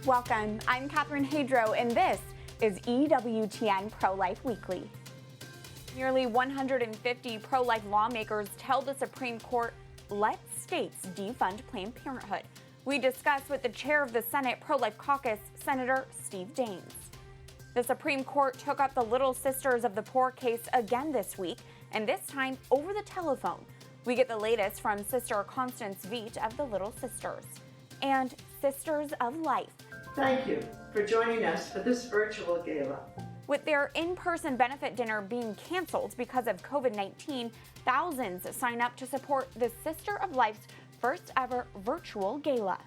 Welcome, I'm Catherine Hadro, and this is EWTN Pro-Life Weekly. Nearly 150 pro-life lawmakers tell the Supreme Court, let states defund Planned Parenthood. We discuss with the chair of the Senate Pro-Life Caucus, Senator Steve Daines. The Supreme Court took up the Little Sisters of the Poor case again this week, and this time over the telephone. We get the latest from Sister Constance Veet of the Little Sisters and Sisters of Life. Thank you for joining us for this virtual gala. With their in-person benefit dinner being canceled because of COVID-19, thousands sign up to support the Sister of Life's first ever virtual gala.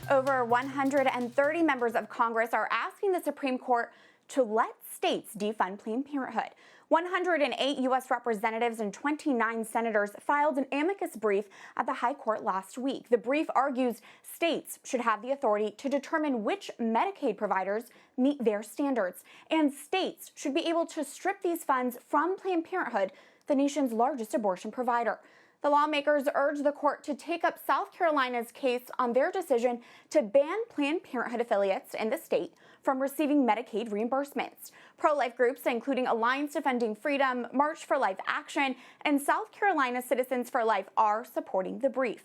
Over 130 members of Congress are asking the Supreme Court to let states defund Planned Parenthood. 108 U.S. representatives and 29 senators filed an amicus brief at the High Court last week. The brief argues states should have the authority to determine which Medicaid providers meet their standards, and states should be able to strip these funds from Planned Parenthood, the nation's largest abortion provider. The lawmakers urge the court to take up South Carolina's case on their decision to ban Planned Parenthood affiliates in the state from receiving Medicaid reimbursements. Pro-life groups, including Alliance Defending Freedom, March for Life Action, and South Carolina Citizens for Life, are supporting the brief.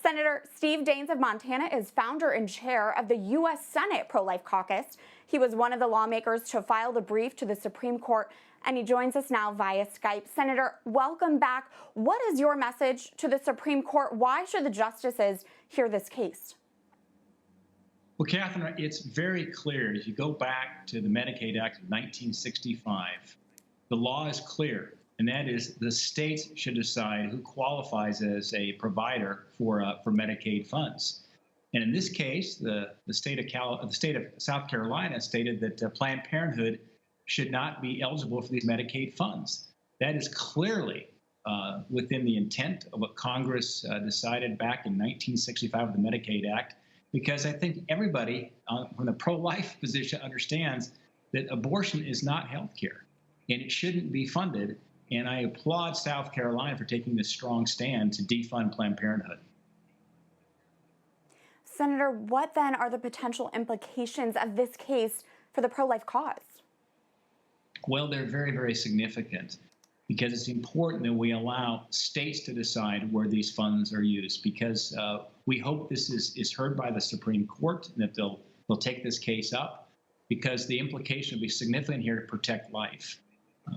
Senator Steve Daines of Montana is founder and chair of the U.S. Senate Pro-Life Caucus. He was one of the lawmakers to file the brief to the Supreme Court, and he joins us now via Skype. Senator, welcome back. What is your message to the Supreme Court? Why should the justices hear this case? Well, Catherine, it's very clear. If you go back to the Medicaid Act of 1965, the law is clear, and that is the states should decide who qualifies as a provider for Medicaid funds. And in this case, the state of South Carolina stated that Planned Parenthood should not be eligible for these Medicaid funds. That is clearly within the intent of what Congress decided back in 1965 with the Medicaid Act, because I think everybody from the pro-life position understands that abortion is not health care, and it shouldn't be funded. And I applaud South Carolina for taking this strong stand to defund Planned Parenthood. Senator, what then are the potential implications of this case for the pro-life cause? Well, they're very, very significant, because it's important that we allow states to decide where these funds are used, because we hope this is heard by the Supreme Court and that they'll take this case up, because the implication would be significant here to protect life.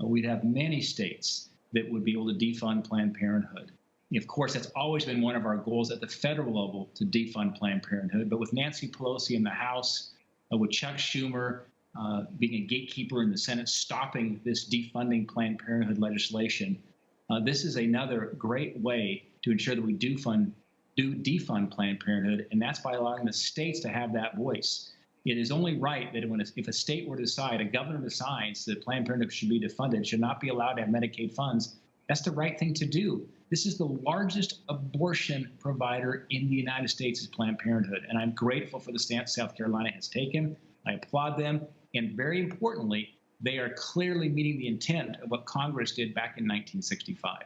We'd have many states that would be able to defund Planned Parenthood. Of course, that's always been one of our goals at the federal level, to defund Planned Parenthood. But with Nancy Pelosi in the House, with Chuck Schumer being a gatekeeper in the Senate, stopping this defunding Planned Parenthood legislation, this is another great way to ensure that we do defund Planned Parenthood, and that's by allowing the states to have that voice. It is only right that if a state were to decide, a governor decides that Planned Parenthood should be defunded, should not be allowed to have Medicaid funds, that's the right thing to do. This is the largest abortion provider in the United States, is Planned Parenthood, and I'm grateful for the stance South Carolina has taken. I applaud them, and very importantly, they are clearly meeting the intent of what Congress did back in 1965.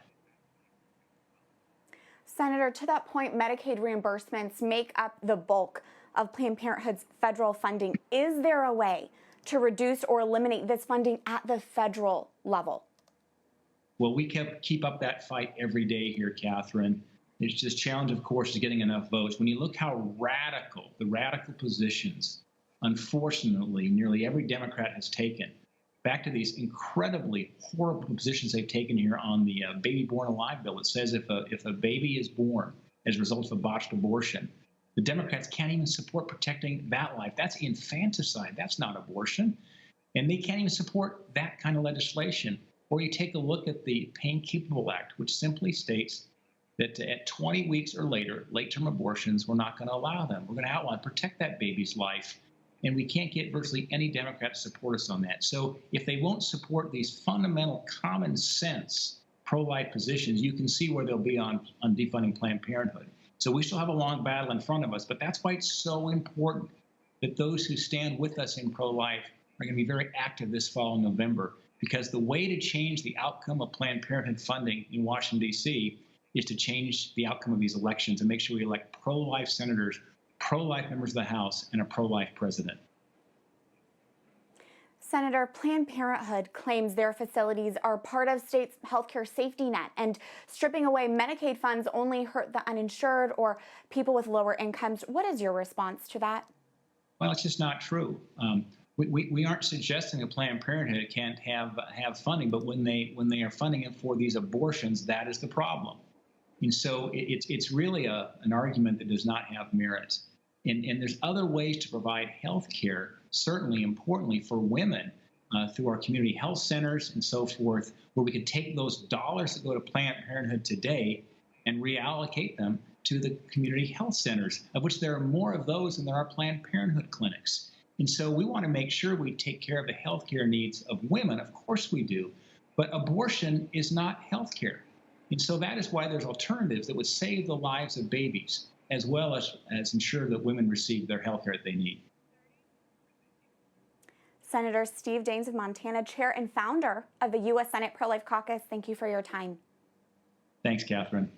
Senator, to that point, Medicaid reimbursements make up the bulk of Planned Parenthood's federal funding. Is there a way to reduce or eliminate this funding at the federal level? Well, we keep up that fight every day here, Catherine. It's just challenge, of course, is getting enough votes. When you look how the radical positions, unfortunately, nearly every Democrat has taken, back to these incredibly horrible positions they've taken here on the Baby Born Alive bill. It says if a baby is born as a result of a botched abortion, the Democrats can't even support protecting that life. That's infanticide. That's not abortion. And they can't even support that kind of legislation. Or you take a look at the Pain Capable Act, which simply states that at 20 weeks or later, late-term abortions, we're not going to allow them. We're going to outlaw and protect that baby's life. And we can't get virtually any Democrat to support us on that. So if they won't support these fundamental common sense pro-life positions, you can see where they'll be on defunding Planned Parenthood. So we still have a long battle in front of us, but that's why it's so important that those who stand with us in pro-life are going to be very active this fall in November, because the way to change the outcome of Planned Parenthood funding in Washington, D.C. is to change the outcome of these elections and make sure we elect pro-life senators, pro-life members of the House, and a pro-life president. Senator, Planned Parenthood claims their facilities are part of states' healthcare safety net, and stripping away Medicaid funds only hurt the uninsured or people with lower incomes. What is your response to that? Well, it's just not true. We aren't suggesting that Planned Parenthood can't have funding, but when they are funding it for these abortions, that is the problem. And so it's really an argument that does not have merit. And there's other ways to provide health care, certainly importantly for women, through our community health centers and so forth, where we could take those dollars that go to Planned Parenthood today and reallocate them to the community health centers, of which there are more of those than there are Planned Parenthood clinics. And so we want to make sure we take care of the health care needs of women. Of course we do. But abortion is not health care. And so that is why there's alternatives that would save the lives of babies, as well as ensure that women receive their health care that they need. Senator Steve Daines of Montana, chair and founder of the U.S. Senate Pro-Life Caucus, thank you for your time. Thanks, Catherine.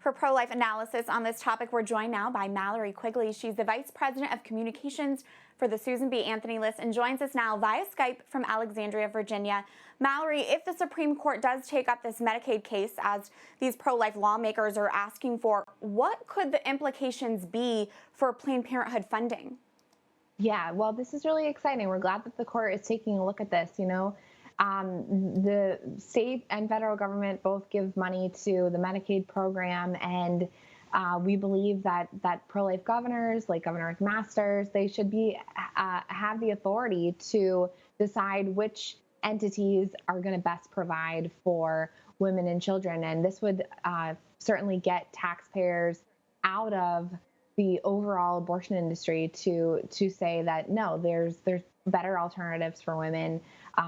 For pro-life analysis on this topic, we're joined now by Mallory Quigley. She's the Vice President of Communications for the Susan B. Anthony List and joins us now via Skype from Alexandria, Virginia. Mallory, if the Supreme Court does take up this Medicaid case, as these pro-life lawmakers are asking for, what could the implications be for Planned Parenthood funding? Yeah, well, this is really exciting. We're glad that the court is taking a look at this. The state and federal government both give money to the Medicaid program, and we believe that pro-life governors, like Governor McMaster's, they should have the authority to decide which entities are going to best provide for women and children. And this would certainly get taxpayers out of the overall abortion industry to say that no, there's better alternatives for women.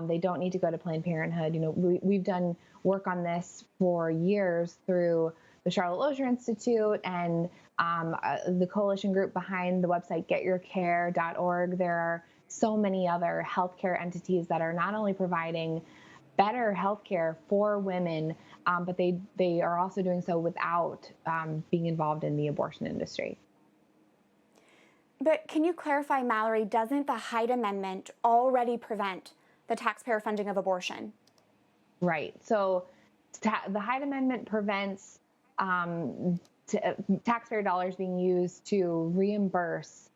They don't need to go to Planned Parenthood. We've done work on this for years through the Charlotte Lozier Institute and the coalition group behind the website getyourcare.org. There are so many other healthcare entities that are not only providing better healthcare for women, but they are also doing so without being involved in the abortion industry. But can you clarify, Mallory, doesn't the Hyde Amendment already prevent the taxpayer funding of abortion? Right. So the Hyde Amendment prevents taxpayer dollars being used to reimburse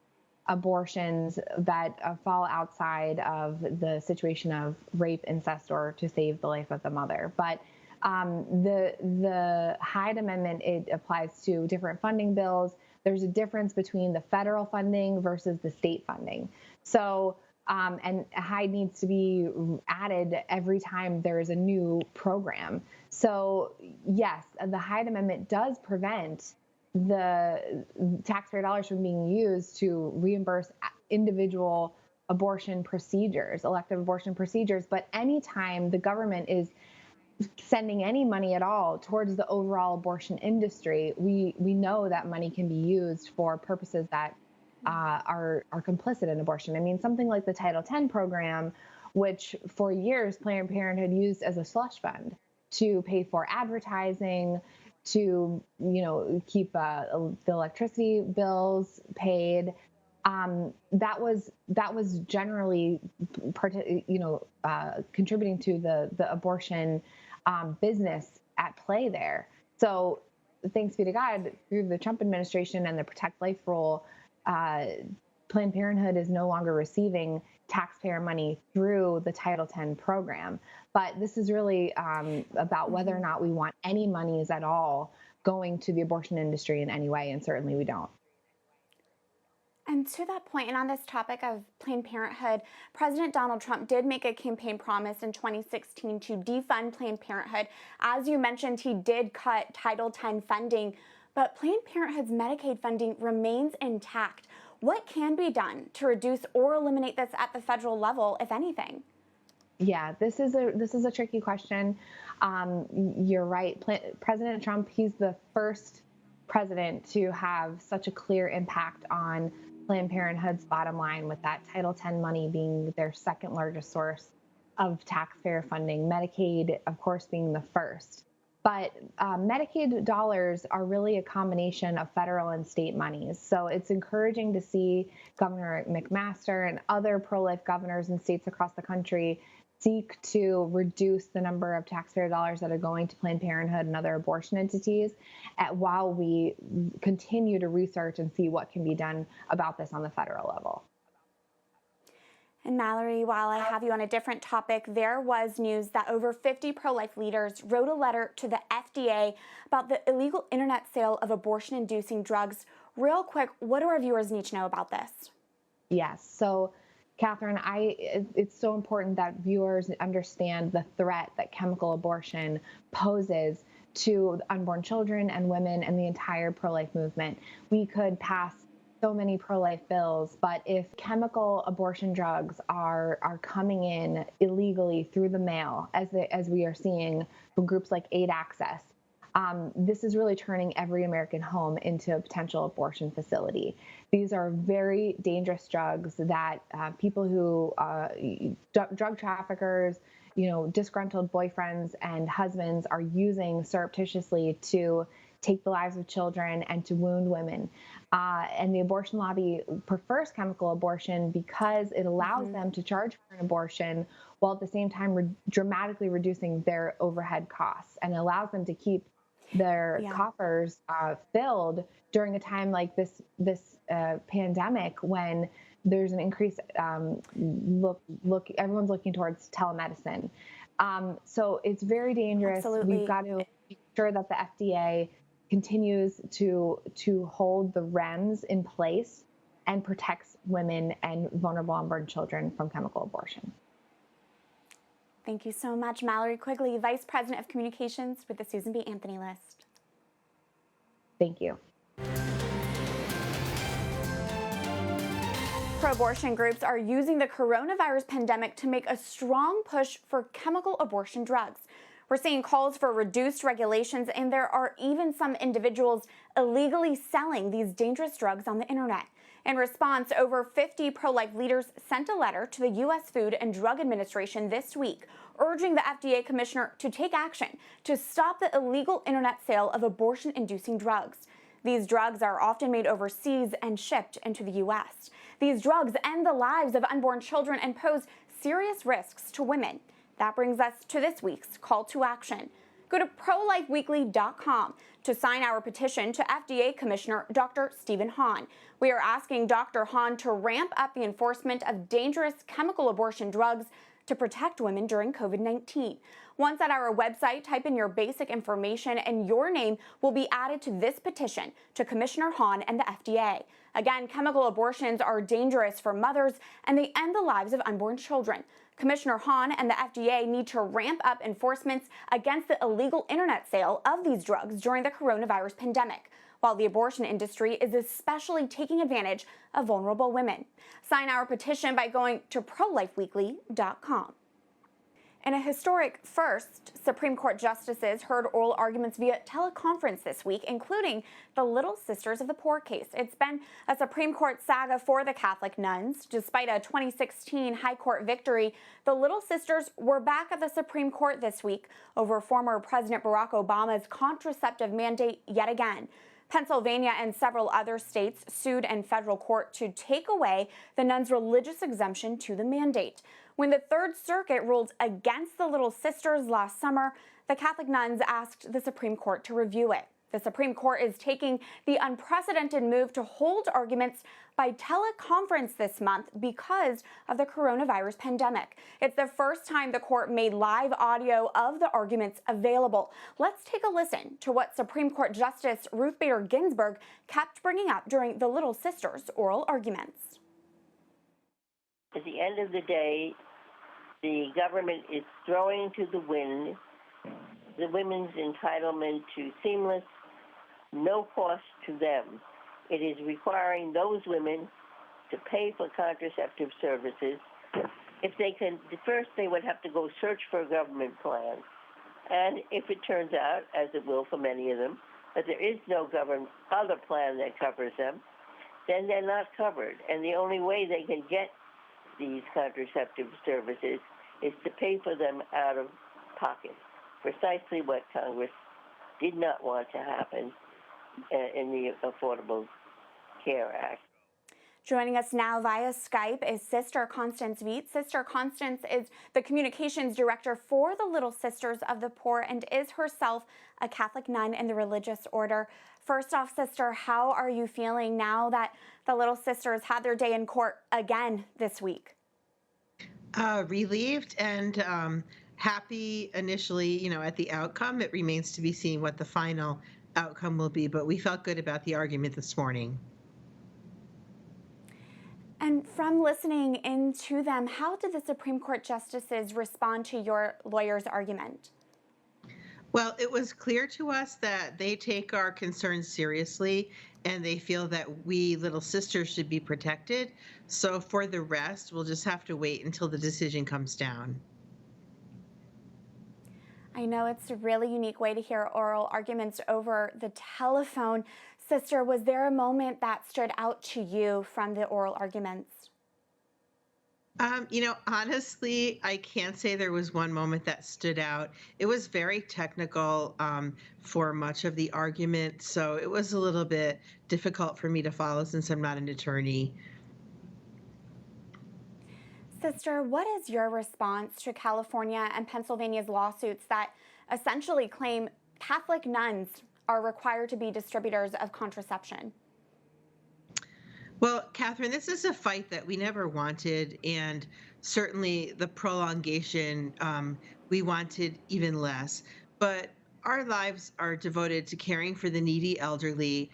abortions that fall outside of the situation of rape, incest, or to save the life of the mother. But the Hyde Amendment, it applies to different funding bills. There's a difference between the federal funding versus the state funding. So, and Hyde needs to be added every time there is a new program. So, yes, the Hyde Amendment does prevent the taxpayer dollars from being used to reimburse individual abortion procedures, elective abortion procedures. But anytime the government is sending any money at all towards the overall abortion industry, we know that money can be used for purposes that are complicit in abortion. I mean, something like the Title X program, which for years Planned Parenthood used as a slush fund to pay for advertising, to keep the electricity bills paid. That was generally contributing to the abortion business at play there. So thanks be to God, through the Trump administration and the Protect Life rule, Planned Parenthood is no longer receiving taxpayer money through the Title X program. But this is really about whether or not we want any monies at all going to the abortion industry in any way, and certainly we don't. And to that point, and on this topic of Planned Parenthood, President Donald Trump did make a campaign promise in 2016 to defund Planned Parenthood. As you mentioned, he did cut Title X funding, but Planned Parenthood's Medicaid funding remains intact. What can be done to reduce or eliminate this at the federal level, if anything? Yeah, this is a tricky question. You're right. President Trump, he's the first president to have such a clear impact on Planned Parenthood's bottom line, with that Title X money being their second largest source of taxpayer funding, Medicaid, of course, being the first. But Medicaid dollars are really a combination of federal and state monies. So it's encouraging to see Governor McMaster and other pro-life governors in states across the country seek to reduce the number of taxpayer dollars that are going to Planned Parenthood and other abortion entities while we continue to research and see what can be done about this on the federal level. And Mallory, while I have you on a different topic, there was news that over 50 pro-life leaders wrote a letter to the FDA about the illegal internet sale of abortion-inducing drugs. Real quick, what do our viewers need to know about this? Yes. So, Catherine, it's so important that viewers understand the threat that chemical abortion poses to unborn children and women and the entire pro-life movement. We could pass so many pro-life bills, but if chemical abortion drugs are coming in illegally through the mail, as we are seeing from groups like Aid Access, this is really turning every American home into a potential abortion facility. These are very dangerous drugs that people who, drug traffickers, disgruntled boyfriends and husbands are using surreptitiously to take the lives of children and to wound women. And the abortion lobby prefers chemical abortion because it allows them to charge for an abortion while at the same time dramatically reducing their overhead costs, and allows them to keep their coffers filled during a time like this pandemic, when there's an increase. Everyone's looking towards telemedicine. So it's very dangerous. Absolutely. We've got to make sure that the FDA continues to hold the REMS in place and protects women and vulnerable unborn children from chemical abortion. Thank you so much, Mallory Quigley, Vice President of Communications with the Susan B. Anthony List. Thank you. Pro-abortion groups are using the coronavirus pandemic to make a strong push for chemical abortion drugs. We're seeing calls for reduced regulations, and there are even some individuals illegally selling these dangerous drugs on the internet. In response, over 50 pro-life leaders sent a letter to the U.S. Food and Drug Administration this week, urging the FDA commissioner to take action to stop the illegal internet sale of abortion-inducing drugs. These drugs are often made overseas and shipped into the U.S. These drugs end the lives of unborn children and pose serious risks to women. That brings us to this week's call to action. Go to prolifeweekly.com to sign our petition to FDA Commissioner Dr. Stephen Hahn. We are asking Dr. Hahn to ramp up the enforcement of dangerous chemical abortion drugs to protect women during COVID-19. Once at our website, type in your basic information and your name will be added to this petition to Commissioner Hahn and the FDA. Again, chemical abortions are dangerous for mothers and they end the lives of unborn children. Commissioner Hahn and the FDA need to ramp up enforcements against the illegal internet sale of these drugs during the coronavirus pandemic, while the abortion industry is especially taking advantage of vulnerable women. Sign our petition by going to prolifeweekly.com. In a historic first, Supreme Court justices heard oral arguments via teleconference this week, including the Little Sisters of the Poor case. It's been a Supreme Court saga for the Catholic nuns. Despite a 2016 High Court victory, the Little Sisters were back at the Supreme Court this week over former President Barack Obama's contraceptive mandate yet again. Pennsylvania and several other states sued in federal court to take away the nuns' religious exemption to the mandate. When the Third Circuit ruled against the Little Sisters last summer, the Catholic nuns asked the Supreme Court to review it. The Supreme Court is taking the unprecedented move to hold arguments by teleconference this month because of the coronavirus pandemic. It's the first time the court made live audio of the arguments available. Let's take a listen to what Supreme Court Justice Ruth Bader Ginsburg kept bringing up during the Little Sisters' oral arguments. At the end of the day, the government is throwing to the wind the women's entitlement to seamless, no cost to them. It is requiring those women to pay for contraceptive services. If they can, first they would have to go search for a government plan. And if it turns out, as it will for many of them, that there is no government other plan that covers them, then they're not covered. And the only way they can get these contraceptive services is to pay for them out of pocket, precisely what Congress did not want to happen in the Affordable Care Act. Joining us now via Skype is Sister Constance Viet. Sister Constance is the communications director for the Little Sisters of the Poor and is herself a Catholic nun in the religious order. First off, Sister, how are you feeling now that the Little Sisters had their day in court again this week? Relieved and happy initially, at the outcome. It remains to be seen what the final outcome will be, but we felt good about the argument this morning. And from listening into them, how did the Supreme Court justices respond to your lawyer's argument? Well, it was clear to us that they take our concerns seriously and they feel that we little sisters should be protected. So for the rest, we'll just have to wait until the decision comes down. I know it's a really unique way to hear oral arguments over the telephone. Sister, was there a moment that stood out to you from the oral arguments? Honestly, I can't say there was one moment that stood out. It was very technical for much of the argument, so it was a little bit difficult for me to follow since I'm not an attorney. Sister, what is your response to California and Pennsylvania's lawsuits that essentially claim Catholic nuns are required to be distributors of contraception? Well, Catherine, this is a fight that we never wanted, and certainly the prolongation we wanted even less. But our lives are devoted to caring for the needy elderly,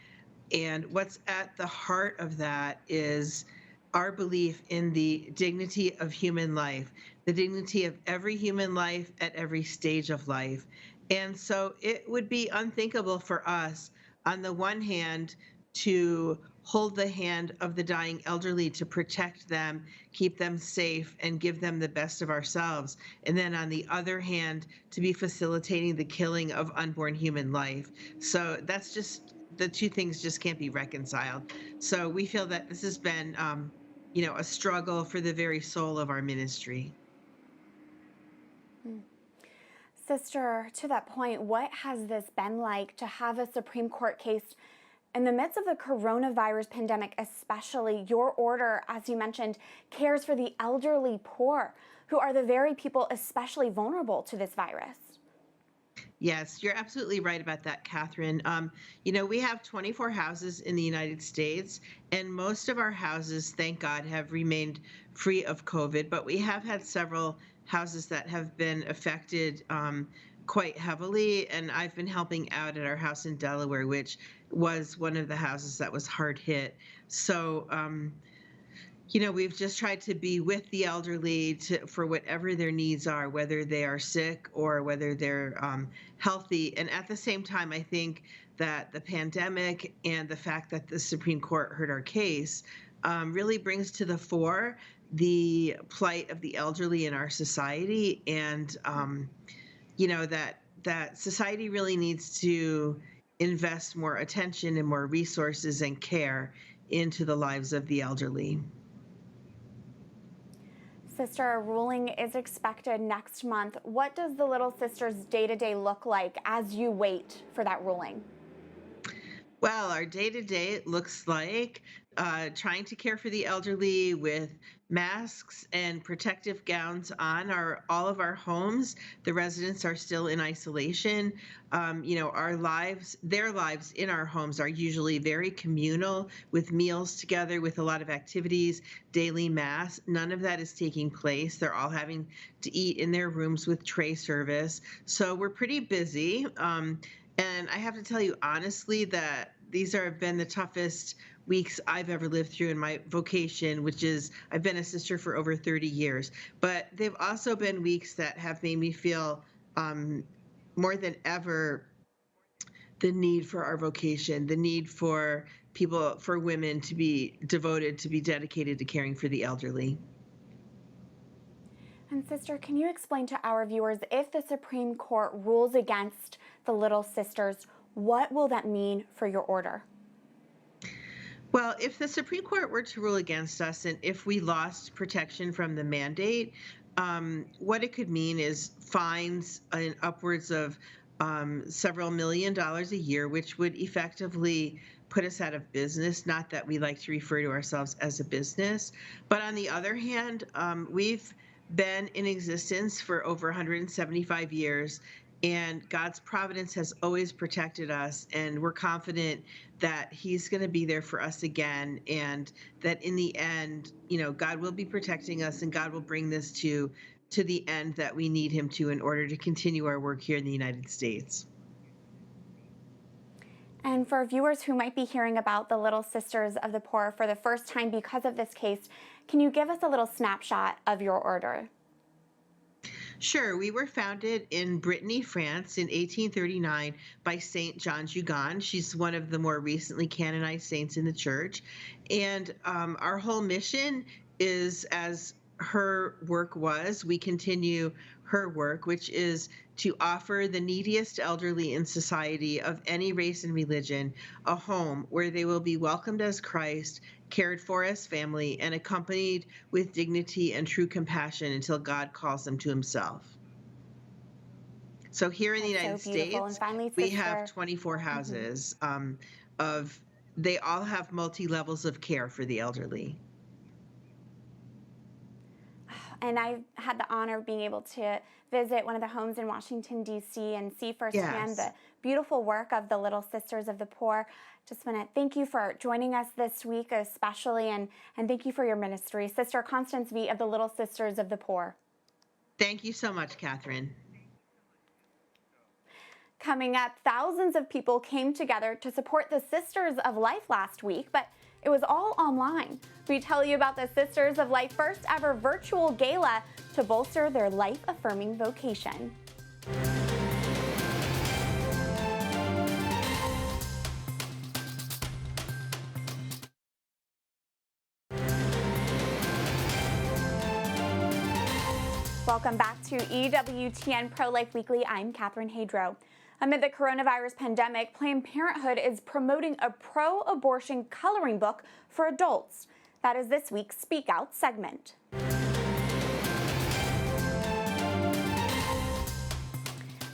and what's at the heart of that is our belief in the dignity of human life, the dignity of every human life at every stage of life. And so it would be unthinkable for us, on the one hand, to hold the hand of the dying elderly to protect them, keep them safe, and give them the best of ourselves. And then on the other hand, to be facilitating the killing of unborn human life. So that's just, the two things just can't be reconciled. So we feel that this has been, a struggle for the very soul of our ministry. Sister, to that point, what has this been like to have a Supreme Court case in the midst of the coronavirus pandemic, especially? Your order, as you mentioned, cares for the elderly poor, who are the very people especially vulnerable to this virus. Yes, you're absolutely right about that, Catherine. We have 24 houses in the United States, and most of our houses, thank God, have remained free of COVID, but we have had several houses that have been affected quite heavily, and I've been helping out at our house in Delaware, which was one of the houses that was hard hit. So, we've just tried to be with the elderly for whatever their needs are, whether they are sick or whether they're healthy. And at the same time, I think that the pandemic and the fact that the Supreme Court heard our case really brings to the fore the plight of the elderly in our society, and that society really needs to invest more attention and more resources and care into the lives of the elderly. Sister, a ruling is expected next month. What does the Little Sisters' day-to-day look like as you wait for that ruling? Well, our day-to-day looks like trying to care for the elderly with masks and protective gowns on all of our homes. The residents are still in isolation. Our lives, their lives in our homes are usually very communal, with meals together, with a lot of activities, daily mass. None of that is taking place. They're all having to eat in their rooms with tray service. So we're pretty busy. And I have to tell you honestly that these have been the toughest weeks I've ever lived through in my vocation, which is I've been a sister for over 30 years. But they've also been weeks that have made me feel more than ever the need for our vocation, the need for women to be devoted, to be dedicated to caring for the elderly. And Sister, can you explain to our viewers, if the Supreme Court rules against the Little Sisters, what will that mean for your order? Well, if the Supreme Court were to rule against us and if we lost protection from the mandate, what it could mean is fines in upwards of several $1,000,000 a year, which would effectively put us out of business. Not that we like to refer to ourselves as a business, but on the other hand, we've been in existence for over 175 years. And God's providence has always protected us, and we're confident that He's going to be there for us again, and that in the end, God will be protecting us, and God will bring this to the end that we need Him to in order to continue our work here in the United States. And for viewers who might be hearing about the Little Sisters of the Poor for the first time because of this case, can you give us a little snapshot of your order? Sure. We were founded in Brittany, France in 1839 by Saint John Jugan. She's one of the more recently canonized saints in the church. And our whole mission is, as her work was, we continue her work, which is to offer the neediest elderly in society of any race and religion a home where they will be welcomed as Christ, cared for as family, and accompanied with dignity and true compassion until God calls them to Himself. So here in the United States, we have 24 houses they all have multi-levels of care for the elderly. And I had the honor of being able to visit one of the homes in Washington, D.C. and see firsthand the beautiful work of the Little Sisters of the Poor. Just want to thank you for joining us this week especially, and thank you for your ministry. Sister Constance V. of the Little Sisters of the Poor. Thank you so much, Catherine. Coming up, thousands of people came together to support the Sisters of Life last week, but it was all online. We tell you about the Sisters of Life first ever virtual gala to bolster their life-affirming vocation. Welcome back to EWTN Pro-Life Weekly. I'm Catherine Hadro. Amid the coronavirus pandemic, Planned Parenthood is promoting a pro-abortion coloring book for adults. That is this week's Speak Out segment.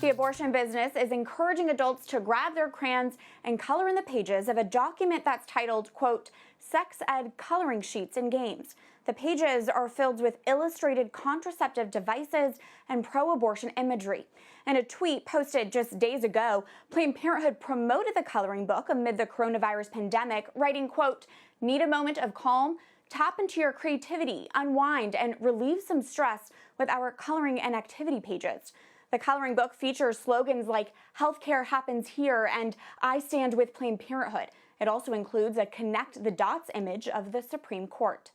The abortion business is encouraging adults to grab their crayons and color in the pages of a document that's titled, quote, Sex Ed Coloring Sheets and Games. The pages are filled with illustrated contraceptive devices and pro-abortion imagery. In a tweet posted just days ago, Planned Parenthood promoted the coloring book amid the coronavirus pandemic, writing, quote, need a moment of calm? Tap into your creativity, unwind, and relieve some stress with our coloring and activity pages. The coloring book features slogans like "Healthcare happens here" and "I stand with Planned Parenthood." It also includes a connect the dots image of the Supreme Court.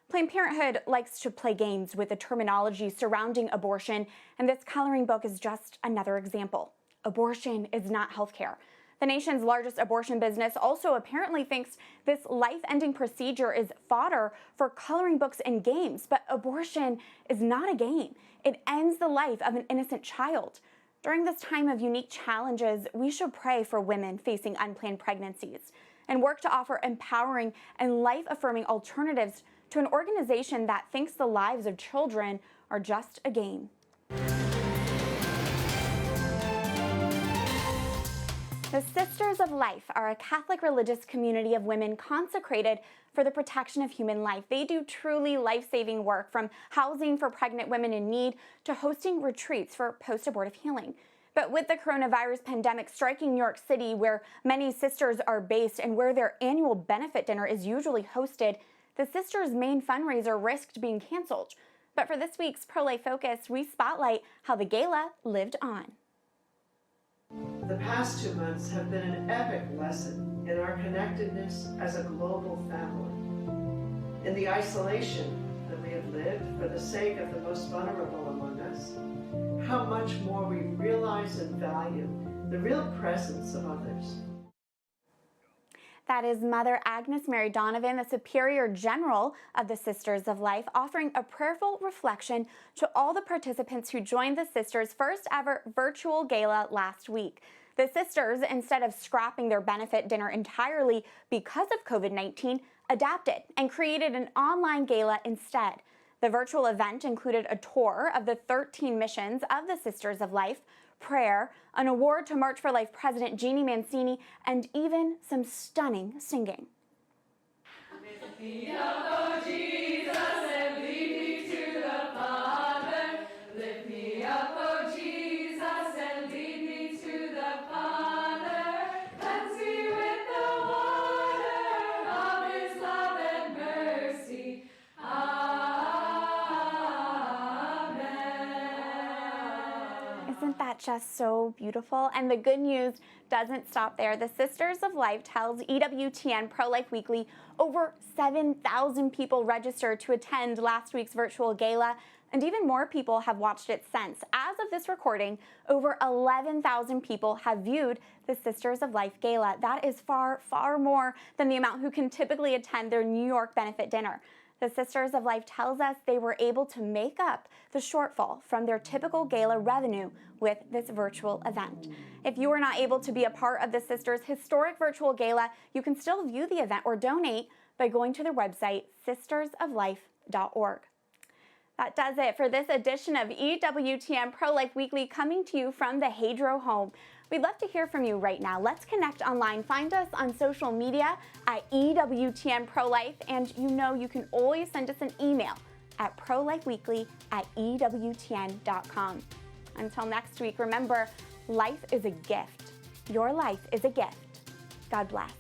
Planned Parenthood likes to play games with the terminology surrounding abortion, and this coloring book is just another example. Abortion is not healthcare. The nation's largest abortion business also apparently thinks this life-ending procedure is fodder for coloring books and games, but abortion is not a game. It ends the life of an innocent child. During this time of unique challenges, we should pray for women facing unplanned pregnancies and work to offer empowering and life-affirming alternatives to an organization that thinks the lives of children are just a game. The Sisters of Life are a Catholic religious community of women consecrated for the protection of human life. They do truly life-saving work, from housing for pregnant women in need to hosting retreats for post-abortive healing. But with the coronavirus pandemic striking New York City, where many sisters are based and where their annual benefit dinner is usually hosted, the sisters' main fundraiser risked being canceled. But for this week's Pro-Life Focus, we spotlight how the gala lived on. The past 2 months have been an epic lesson in our connectedness as a global family. In the isolation that we have lived for the sake of the most vulnerable among us, how much more we realize and value the real presence of others. That is Mother Agnes Mary Donovan, the Superior General of the Sisters of Life, offering a prayerful reflection to all the participants who joined the Sisters' first ever virtual gala last week. The sisters, instead of scrapping their benefit dinner entirely because of COVID-19, adapted and created an online gala instead. The virtual event included a tour of the 13 missions of the Sisters of Life, prayer, an award to March for Life President Jeannie Mancini, and even some stunning singing. Lift me up, oh Jesus, and lead me to the Father. Lift me up, oh Jesus, and lead me to the Father. Cleanse me with the water of His love and mercy. Isn't that just so beautiful? And the good news doesn't stop there. The Sisters of Life tells EWTN Pro-Life Weekly over 7,000 people registered to attend last week's virtual gala, and even more people have watched it since. As of this recording, over 11,000 people have viewed the Sisters of Life gala. That is far, far more than the amount who can typically attend their New York benefit dinner. The Sisters of Life tells us they were able to make up the shortfall from their typical gala revenue with this virtual event. If you were not able to be a part of the Sisters' historic virtual gala, you can still view the event or donate by going to their website, sistersoflife.org. That does it for this edition of EWTN Pro-Life Weekly, coming to you from the Hadro home. We'd love to hear from you right now. Let's connect online. Find us on social media at EWTN Pro-Life, and you can always send us an email at prolifeweekly@ewtn.com. Until next week, remember, life is a gift. Your life is a gift. God bless.